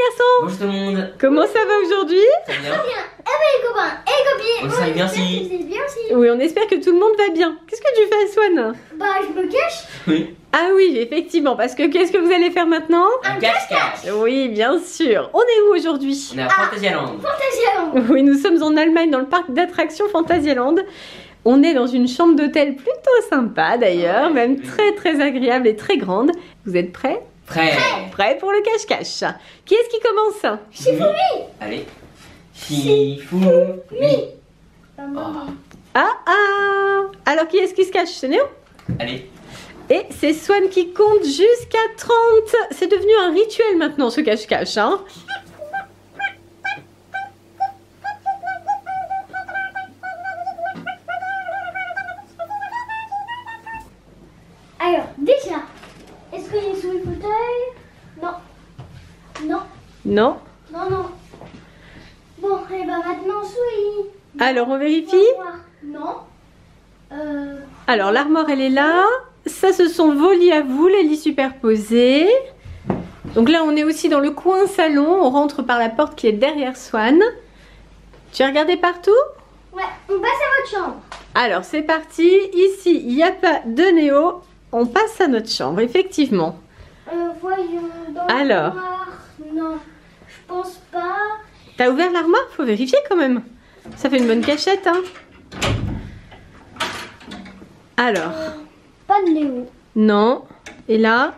garçons. Bonjour tout le monde. Comment ça va aujourd'hui? Ça va bien? Très bien. Eh ben les copains et copines, On va bien espère si. que vous êtes bien aussi. Oui, on espère que tout le monde va bien. Qu'est-ce que tu fais, Swan? Bah je me cache. Oui. Ah oui, effectivement, parce que qu'est-ce que vous allez faire maintenant? Un cache-cache. Oui, bien sûr. On est où aujourd'hui? On est à Fantasyland. Fantasyland. Oui, nous sommes en Allemagne dans le parc d'attractions Fantasyland. On est dans une chambre d'hôtel plutôt sympa d'ailleurs, même très agréable et très grande. Vous êtes prêts? Prêt. Prêts pour le cache-cache? Qui est-ce qui commence? Shifumi. Allez. Shifumi. Ah. Alors qui est-ce qui se cache? C'est Néo? Allez. Et c'est Swan qui compte jusqu'à 30. C'est devenu un rituel maintenant ce cache-cache, hein? Alors déjà, est-ce qu'il est sous le fauteuil? Non. Non. Non? Non. Bon, et ben maintenant sous il. Alors on vérifie? Non. Alors l'armoire elle est là. Ça ce sont vos lits à vous, les lits superposés. Donc là on est aussi dans le coin salon. On rentre par la porte qui est derrière Swan. Tu as regardé partout? Ouais, on passe à votre chambre. Alors c'est parti. Ici il n'y a pas de Néo. On passe à notre chambre, effectivement. Voyons. Dans Alors. l'armoire. Non, je pense pas. T'as ouvert l'armoire? Faut vérifier quand même. Ça fait une bonne cachette, hein? Alors. Pas de Léo. Non. Et là?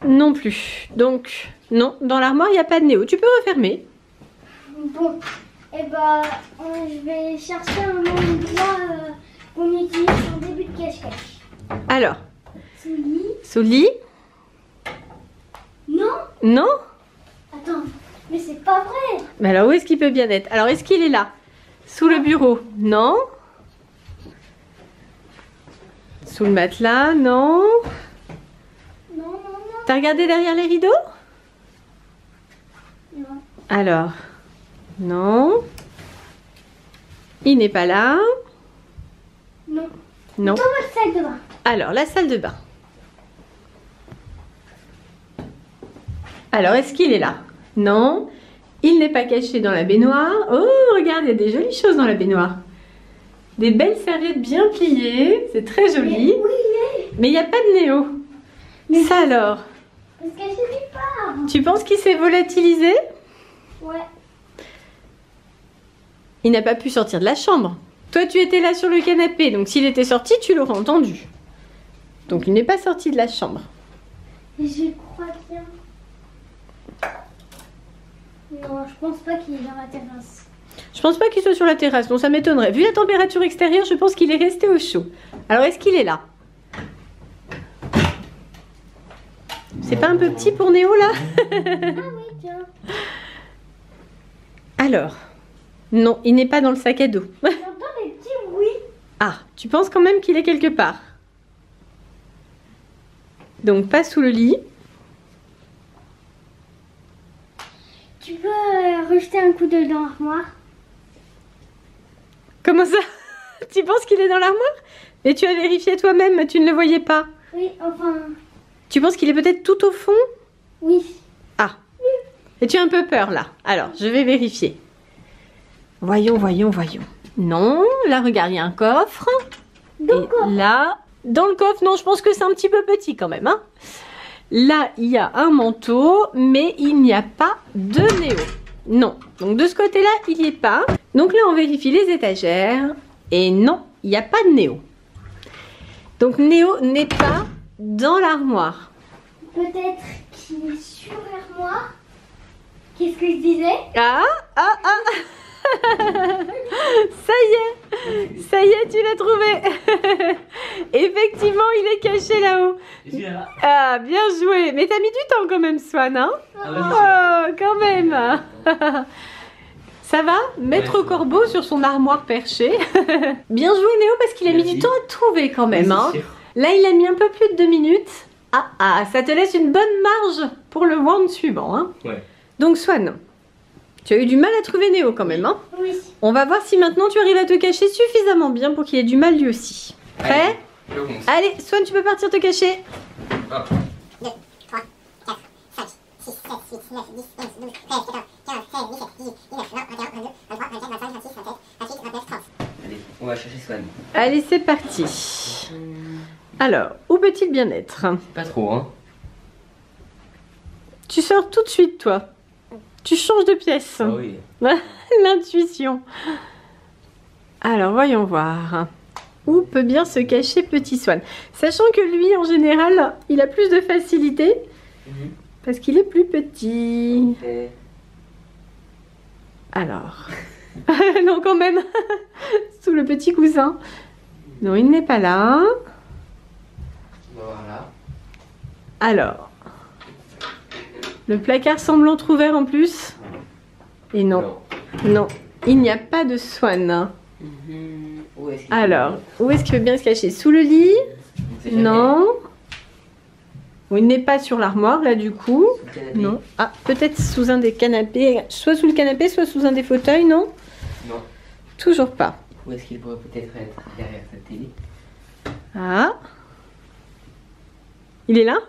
Non plus. Donc, non. Dans l'armoire, il n'y a pas de Néo. Tu peux refermer. Bon, et bah, je vais chercher un endroit qu'on utilise en début de cache-cache. Alors, Sous le lit. sous le lit? Non. Non? Attends, mais c'est pas vrai. Mais alors, où est-ce qu'il peut bien être? Alors, est-ce qu'il est là? Sous le bureau? Non. Sous le matelas? Non. Non. T'as regardé derrière les rideaux? Non. Alors, non. Il n'est pas là. Non. Non. Dans votre salle de bain. Alors, la salle de bain. Alors, est-ce qu'il est là? Non. Il n'est pas caché dans la baignoire. Oh, regarde, il y a des jolies choses dans la baignoire. Des belles serviettes bien pliées. C'est très joli. Oui, il est. Mais il n'y a pas de Néo. Mais ça alors? Parce qu'elle se dit pas. Tu penses qu'il s'est volatilisé? Ouais. Il n'a pas pu sortir de la chambre. Toi, tu étais là sur le canapé. Donc, s'il était sorti, tu l'aurais entendu. Donc, il n'est pas sorti de la chambre. Et je crois bien. Non, je pense pas qu'il est dans la terrasse. Je pense pas qu'il soit sur la terrasse, donc ça m'étonnerait. Vu la température extérieure, je pense qu'il est resté au chaud. Alors, est-ce qu'il est là? C'est pas un peu petit pour Néo, là? Ah oui, tiens. Alors, non, il n'est pas dans le sac à dos. J'entends des petits bruits. Ah, tu penses quand même qu'il est quelque part? Donc, pas sous le lit. Tu peux rejeter un coup d'œil dans l'armoire? Comment ça? Tu penses qu'il est dans l'armoire? Et tu as vérifié toi-même, tu ne le voyais pas. Oui, enfin, Tu penses qu'il est peut-être tout au fond? oui. Ah. Et tu as un peu peur là. Alors, je vais vérifier. Voyons. Non, là, regarde, il y a un coffre. Donc, Et là, dans le coffre, non, je pense que c'est un petit peu petit quand même, hein. Là, il y a un manteau, mais il n'y a pas de Néo. Non. Donc, de ce côté-là, il n'y est pas. Donc là, on vérifie les étagères. Et non, il n'y a pas de Néo. Donc, Néo n'est pas dans l'armoire. peut-être qu'il est sur l'armoire. Qu'est-ce que je disais? Ah. Ça y est, tu l'as trouvé. Effectivement, il est caché là-haut. Ah, bien joué. Mais t'as mis du temps quand même, Swan, hein? Oh, quand même. Ça va? Maître Corbeau sur son armoire perchée. Bien joué, Néo, parce qu'il a mis du temps à trouver quand même, hein. Là, il a mis un peu plus de 2 minutes. Ah, ça te laisse une bonne marge pour le round suivant, hein. Ouais. Donc, Swan, tu as eu du mal à trouver Néo quand même, hein. Oui. On va voir si maintenant tu arrives à te cacher suffisamment bien pour qu'il ait du mal lui aussi. Prêt? Allez, Swan, tu peux partir te cacher. 1, 2, 3, 4, 5, 6, 7, 8, 9, 10, 11, 12, 13, 14, 15, 16, 17, 18, 19, 20, 21, 22, 23, 24, 25, 26, 27, 28, 29, 30. Allez, on va chercher Swan. Allez, c'est parti. Alors, où peut-il bien être? Pas trop, hein. Tu sors tout de suite, toi. Tu changes de pièce. Ah oui. L'intuition. Alors, voyons voir. Où peut bien se cacher Petit Swan? Sachant que lui, en général, il a plus de facilité parce qu'il est plus petit. Et... Alors... non, quand même. Sous le petit coussin. Non, il n'est pas là. On va voir là. Alors... Le placard semble entrouvert en plus. Et non. Non, il n'y a pas de Swan. Où est-ce qu'il Alors, où est-ce qu'il veut bien se cacher? Sous le lit? Non. Ou il n'est pas sur l'armoire là du coup. Non. Ah, peut-être sous un des canapés. Soit sous le canapé, soit sous un des fauteuils, non? Non. Toujours pas. Où est-ce qu'il pourrait peut-être être? Derrière cette télé. Ah. Il est là?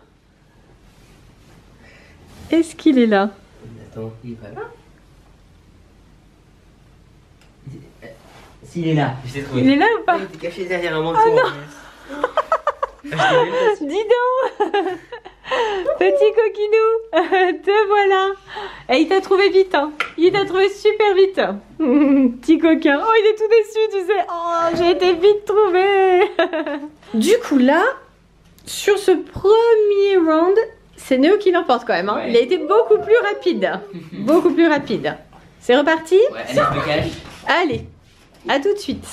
Est-ce qu'il est là? Attends, il est pas là. S'il est là, je t'ai trouvé. Il est là ou pas? Il était caché derrière un manteau. Dis donc. Petit coquinou, te voilà. Et il t'a trouvé vite, hein. Il t'a trouvé super vite. Petit coquin. Oh, il est tout déçu, tu sais. Oh, j'ai été vite trouvé. Du coup, là, sur ce premier round, c'est Néo qui l'emporte quand même. Hein. Ouais. Il a été beaucoup plus rapide. Beaucoup plus rapide. C'est reparti? Ouais, allez, je me cache. Allez, à tout de suite.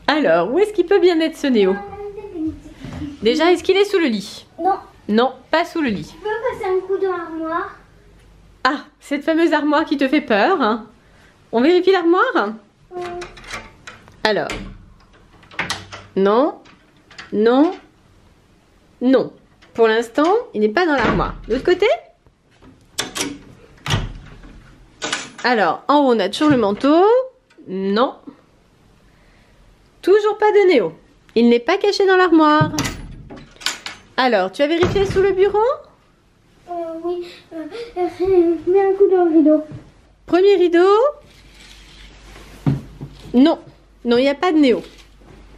Alors, où est-ce qu'il peut bien être ce Néo? Déjà, est-ce qu'il est sous le lit? Non. Non, pas sous le lit. Tu peux passer un coup dans l'armoire? Ah, cette fameuse armoire qui te fait peur. Hein. On vérifie l'armoire? Alors. Non. Non. Non. Pour l'instant, il n'est pas dans l'armoire. De l'autre côté? Alors, en haut, on a toujours le manteau. Non. Toujours pas de Néo. Il n'est pas caché dans l'armoire. Alors, tu as vérifié sous le bureau? Oui. Mets un coup dans le rideau. Premier rideau. Non. Non, il n'y a pas de Néo.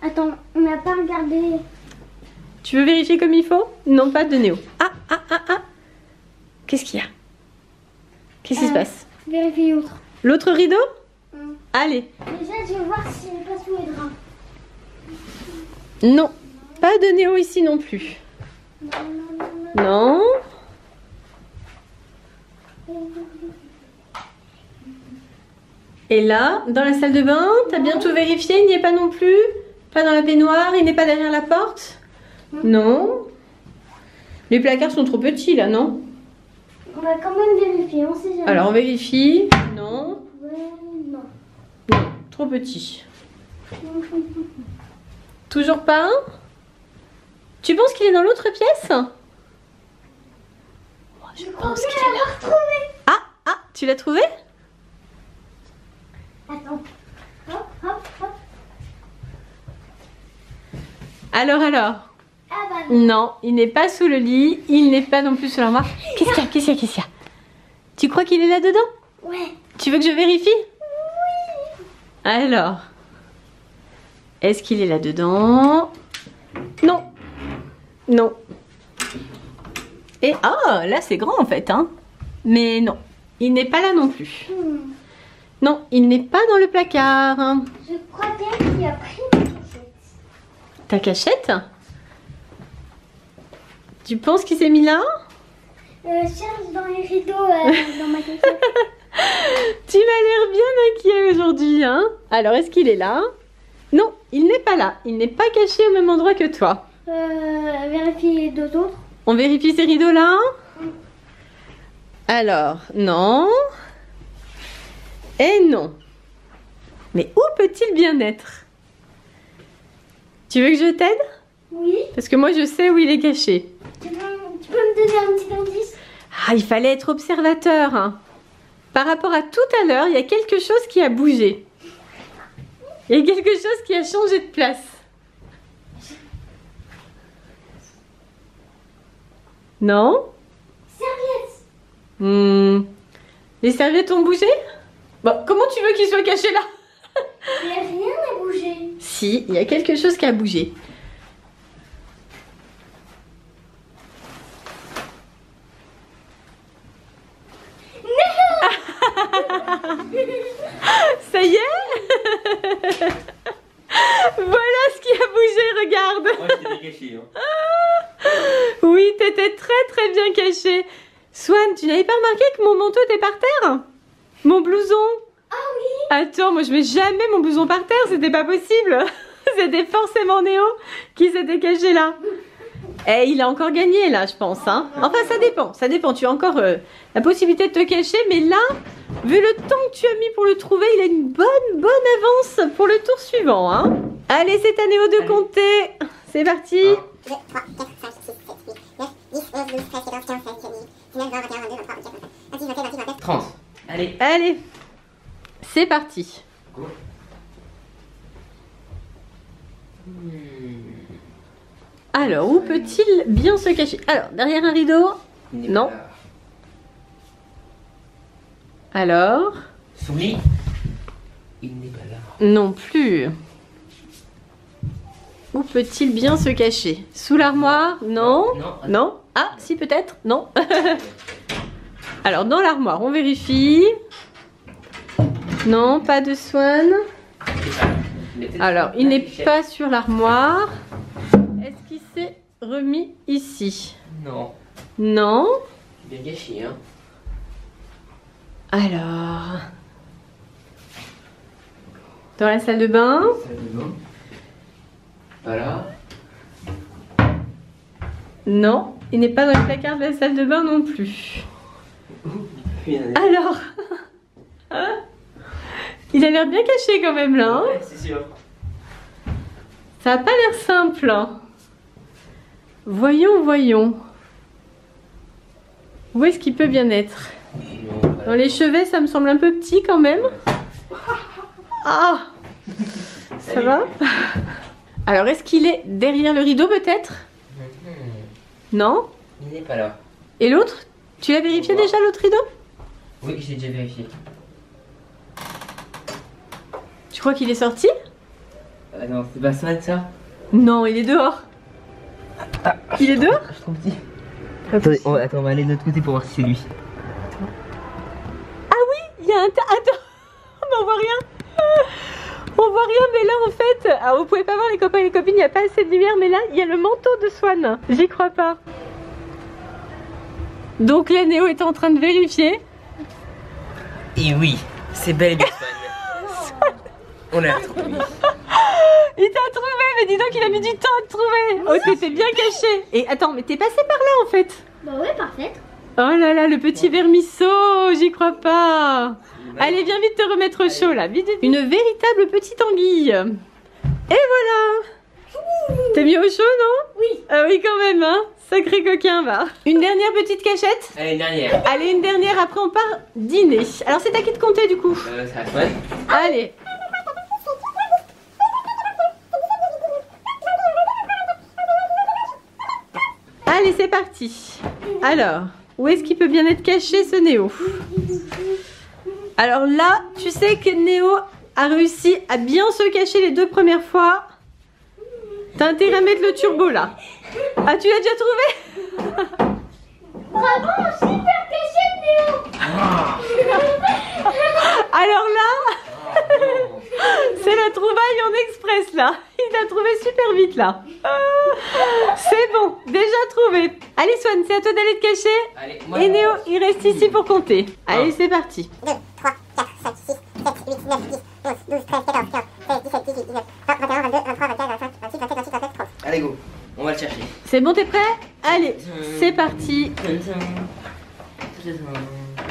Attends, on n'a pas regardé. Tu veux vérifier comme il faut? Non, pas de Néo. Ah, ah, ah, ah. Qu'est-ce qu'il y a? Qu'est-ce qui se passe? Vérifie l'autre. L'autre rideau? Allez. Déjà, je vais voir si elle passe sous les draps. Non. Pas de Néo ici non plus. Non. Et là, dans la salle de bain, t'as bien tout vérifié? Il n'y est pas non plus? Pas dans la baignoire? Il n'est pas derrière la porte? Non. Les placards sont trop petits là, non? On va quand même vérifier, on sait jamais. Alors on vérifie. Non. Ouais, non. Non, trop petit. Toujours pas? Tu penses qu'il est dans l'autre pièce? Je pense qu'il est là. Retrouvé. Ah, ah, tu l'as trouvé? Attends. Hop, hop, hop. Alors. Ah bah non. Non, il n'est pas sous le lit, il n'est pas non plus sous l'armoire. Qu'est-ce qu'il y a? Tu crois qu'il est là dedans? Ouais. Tu veux que je vérifie? Oui. Alors, est-ce qu'il est là dedans? Non. Non. Et là c'est grand en fait, hein. Mais non, il n'est pas là non plus. Non, il n'est pas dans le placard. Je crois bien qu'il a pris ma cachette. Ta cachette? Tu penses qu'il s'est mis là? Cherche dans les rideaux, dans ma cachette. Tu m'as l'air bien inquiet aujourd'hui, hein? Alors, est-ce qu'il est là? Non, il n'est pas là. Il n'est pas caché au même endroit que toi. Vérifie les deux autres. On vérifie ces rideaux-là? Alors, non. Et non. Mais où peut-il bien être? Tu veux que je t'aide? Oui. Parce que moi, je sais où il est caché. Tu peux me donner un petit indice? Ah, il fallait être observateur, hein. Par rapport à tout à l'heure, il y a quelque chose qui a bougé. Il y a quelque chose qui a changé de place. Non? Serviette. Les serviettes ont bougé? Bon, comment tu veux qu'ils soient cachés là? Mais rien n'a bougé. Si, il y a quelque chose qui a bougé. Ça y est? Voilà ce qui a bougé, regarde. Moi, je t'ai caché. Hein. Oui, t'étais très bien caché. Swan, tu n'avais pas remarqué que mon manteau était par terre? Mon blouson? Ah oui. Attends, moi je mets jamais mon blouson par terre, c'était pas possible. C'était forcément Néo qui s'était caché là. Et il a encore gagné là, je pense. Hein. Enfin, ça dépend. Tu as encore la possibilité de te cacher, mais là, vu le temps que tu as mis pour le trouver, il a une bonne avance pour le tour suivant. Hein. Allez, c'est à Néo de compter. C'est parti. 2, 3, 4, 5, 6, 7, 8, 9, 10, 11, 12, 13, 14, 15, 16, 17, 18, 19, 20, 21, 22, 23, 24, 25, 26, 27, 28, 29. 30. Allez. Allez, c'est parti. Go. Alors, où peut-il bien se cacher? Alors, derrière un rideau? Il n'est Non. pas là. Alors? Sous le lit? Il n'est pas là. Non plus. Où peut-il bien se cacher? Sous l'armoire? Non. Non. Ah, si peut-être? Non. Alors, dans l'armoire, on vérifie. Non, pas de Swan. Alors, il n'est pas sur l'armoire. Est-ce qu'il s'est remis ici? Non. Non. Bien gâché, hein. Alors... Dans la salle de bain? Salle de bain. Voilà. Non. Il n'est pas dans le placard de la salle de bain non plus. Alors... Hein? Il a l'air bien caché quand même là. Hein? Ouais, c'est sûr. Ça n'a pas l'air simple. Hein. Voyons. Où est-ce qu'il peut bien être? Dans les chevets, ça me semble un peu petit quand même. Ah! Ça va? Alors, est-ce qu'il est derrière le rideau peut-être? Non? Il n'est pas là. Et l'autre? Tu l'as vérifié déjà l'autre rideau? Oui, j'ai déjà vérifié. Tu crois qu'il est sorti? Non, c'est pas Swan ça? Non, il est dehors. Il est dehors? Je suis trop petit. Attendez, attends, on va aller de l'autre côté pour voir si c'est lui. Ah oui, il y a un attends, mais on voit rien. On voit rien, mais là en fait, alors vous pouvez pas voir les copains et les copines, il n'y a pas assez de lumière, mais là il y a le manteau de Swan. J'y crois pas. Donc là, Néo est en train de vérifier. Et oui, c'est bel et bien Swan. On l'a retrouvé. Il t'a trouvé, mais dis donc il a mis du temps à te trouver. Oh, t'étais bien caché. Et attends, mais t'es passé par là en fait. Bah ouais, parfait. Oh là là, le petit vermisseau, j'y crois pas. Allez, viens vite te remettre au chaud là, vite. Une véritable petite anguille. Et voilà. T'es mis au chaud, non? Oui. Ah oui, quand même, hein. Sacré coquin, va. Une dernière petite cachette? Allez, une dernière. Allez, une dernière, après on part dîner. Alors c'est à qui de compter du coup? C'est à Swan. Allez. Allez, c'est parti. Alors, où est-ce qu'il peut bien être caché ce Néo? Alors là, tu sais que Néo a réussi à bien se cacher les 2 premières fois. T'as intérêt à mettre le turbo là. Ah, tu l'as déjà trouvé? Bravo, super caché, Néo. Alors là, c'est la trouvaille en express là. Il l'a trouvé super vite là. C'est bon, déjà trouvé. Allez Swan, c'est à toi d'aller te cacher. Allez, Et Néo, il reste ici pour compter. Allez, c'est parti. 2, 3, 4, 5, 6, 7, 8, 9, 10, 11, 12, 13, 14, 15, 16, 17, 18, 19, 20, 21, 22, 23, 24, 25, 26, 27, 28, 29, 30. Allez, go. On va le chercher. C'est bon, t'es prêt? Allez, c'est parti.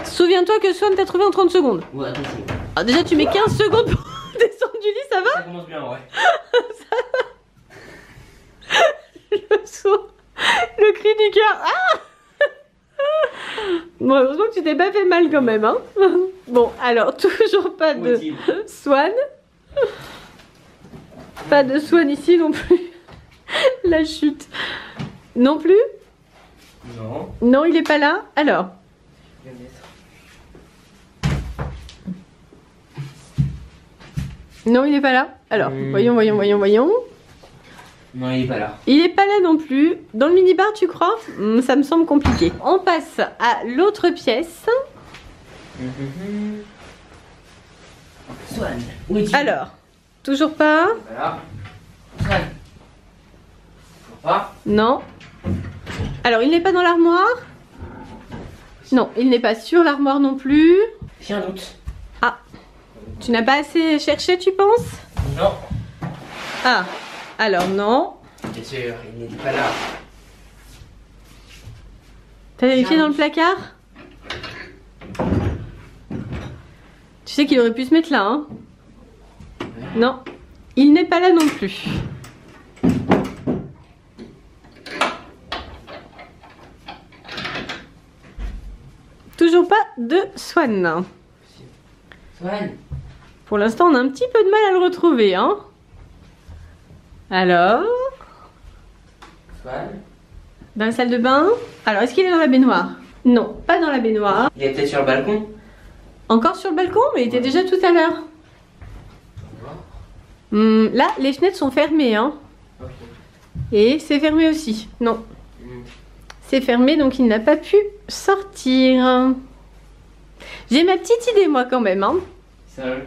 Souviens-toi que Swan t'a trouvé en 30 secondes. Ouais, attention. Ah, déjà, tu mets 15 secondes pour descendre du lit, ça va? Ça commence bien, ouais. Le saut, le cri du cœur. Ah! Bon, heureusement que tu t'es pas fait mal quand même, hein. Bon, alors, toujours pas de Swan. Pas de Swan ici non plus. La chute. Non plus? Non. Non, il est pas là. Alors. Non, il n'est pas là. Alors, voyons. Non, il est pas là. Il est pas là non plus. Dans le minibar, tu crois? Ça me semble compliqué. On passe à l'autre pièce. Swan, où es-tu? Alors, toujours pas? Voilà. Swan. Toujours pas? Non. Alors, il n'est pas dans l'armoire? Non, il n'est pas sur l'armoire non plus. J'ai un doute. Ah, tu n'as pas assez cherché, tu penses? Non. Ah, alors non. Bien sûr, il n'était pas là. T'as vérifié dans le placard? Tu sais qu'il aurait pu se mettre là, hein? Non, il n'est pas là non plus. Toujours pas de Swan. Swan. Pour l'instant, on a un petit peu de mal à le retrouver, hein? Alors? Swan. Dans la salle de bain? Alors, est-ce qu'il est dans la baignoire? Non, pas dans la baignoire. Il est peut-être sur le balcon. Encore sur le balcon? Mais il était déjà tout à l'heure. Là, les fenêtres sont fermées, hein? Ok. Et c'est fermé aussi. Non. C'est fermé, donc il n'a pas pu sortir. J'ai ma petite idée, moi, quand même, hein? Sérieux?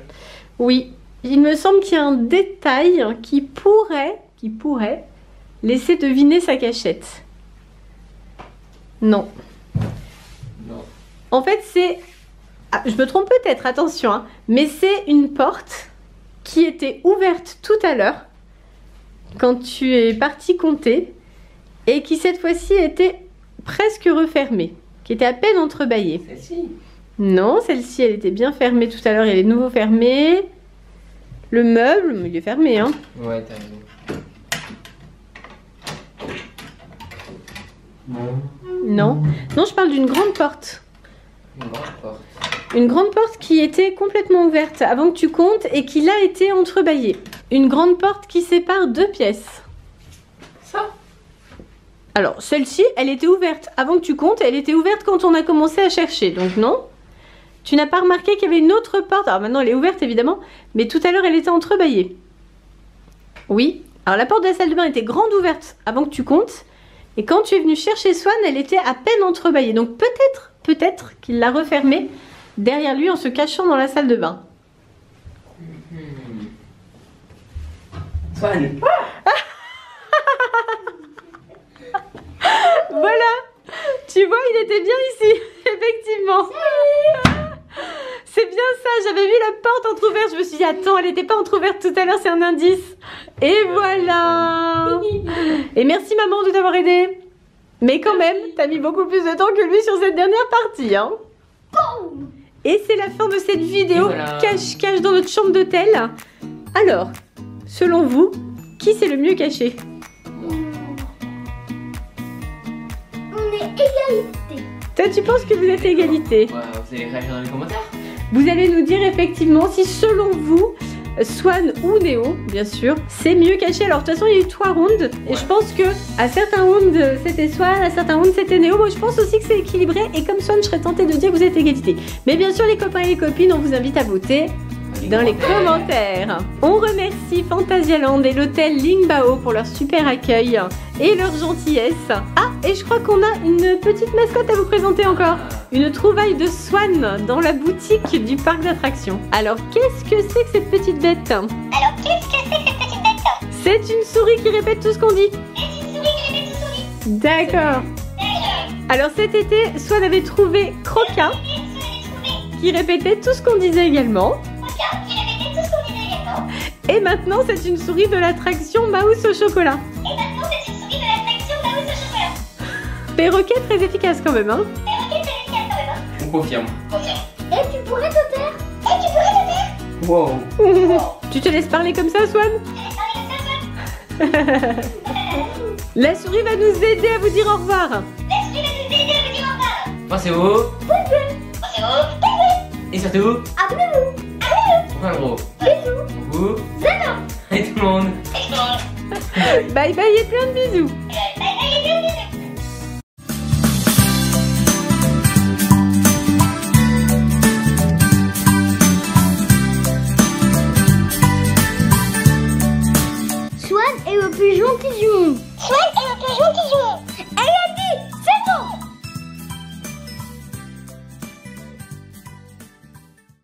Oui. Il me semble qu'il y a un détail qui pourrait laisser deviner sa cachette. Non. Non. En fait, c'est... Ah, je me trompe peut-être, attention, hein, mais c'est une porte qui était ouverte tout à l'heure, quand tu es parti compter, et qui cette fois-ci était presque refermée, qui était à peine entrebâillée. Celle-ci? Non, celle-ci, elle était bien fermée tout à l'heure, elle est de nouveau fermée. Le meuble, il est fermé, hein. Ouais, t'as raison. Non. Non, je parle d'une grande porte. Une grande porte. Une grande porte qui était complètement ouverte avant que tu comptes et qui là était entrebâillée. Une grande porte qui sépare deux pièces. Ça? Alors, celle-ci, elle était ouverte avant que tu comptes, elle était ouverte quand on a commencé à chercher, donc non. Tu n'as pas remarqué qu'il y avait une autre porte, alors maintenant elle est ouverte évidemment, mais tout à l'heure elle était entrebâillée. Oui, alors la porte de la salle de bain était grande ouverte avant que tu comptes, et quand tu es venu chercher Swan, elle était à peine entrebâillée, donc peut-être qu'il l'a refermée derrière lui en se cachant dans la salle de bain. Swan. Voilà, tu vois, il était bien ici, effectivement. C'est bien ça, j'avais vu la porte entrouverte, je me suis dit, attends, elle n'était pas entrouverte tout à l'heure, c'est un indice. Et voilà. Et merci maman de t'avoir aidé. Mais quand même, t'as mis beaucoup plus de temps que lui sur cette dernière partie, hein. Et c'est la fin de cette vidéo voilà. cache-cache dans notre chambre d'hôtel. Alors, selon vous, qui c'est le mieux caché? On est égalité. Toi, tu penses que vous êtes égalité? Ouais, vous allez réagir dans les commentaires. Vous allez nous dire effectivement si selon vous, Swan ou Néo, bien sûr, c'est mieux caché. Alors de toute façon, il y a eu 3 rounds et je pense que à certains rounds c'était Swan, à certains rounds c'était Néo. Moi, je pense aussi que c'est équilibré et comme Swan, je serais tentée de dire que vous êtes égalité. Mais bien sûr, les copains et les copines, on vous invite à voter dans les commentaires. On remercie Phantasialand et l'hôtel Lingbao pour leur super accueil et leur gentillesse. Ah, et je crois qu'on a une petite mascotte à vous présenter encore. Une trouvaille de Swan dans la boutique du parc d'attractions. Alors, qu'est-ce que c'est que cette petite bête? C'est une souris qui répète tout ce qu'on dit. D'accord. Alors, cet été, Swan avait trouvé Croquin qui répétait tout ce qu'on disait également. Et maintenant, c'est une souris de l'attraction Maus au chocolat. Perroquet très efficace quand même, hein. On confirme. Et tu pourrais te taire. Wow. Tu te laisses parler comme ça, Swan? La souris va nous aider à vous dire au revoir. Pensez où? Et surtout, Abonnez-vous. enfin gros. Bisous. Coucou. Zéro. Et tout le monde. Bye bye et plein de bisous.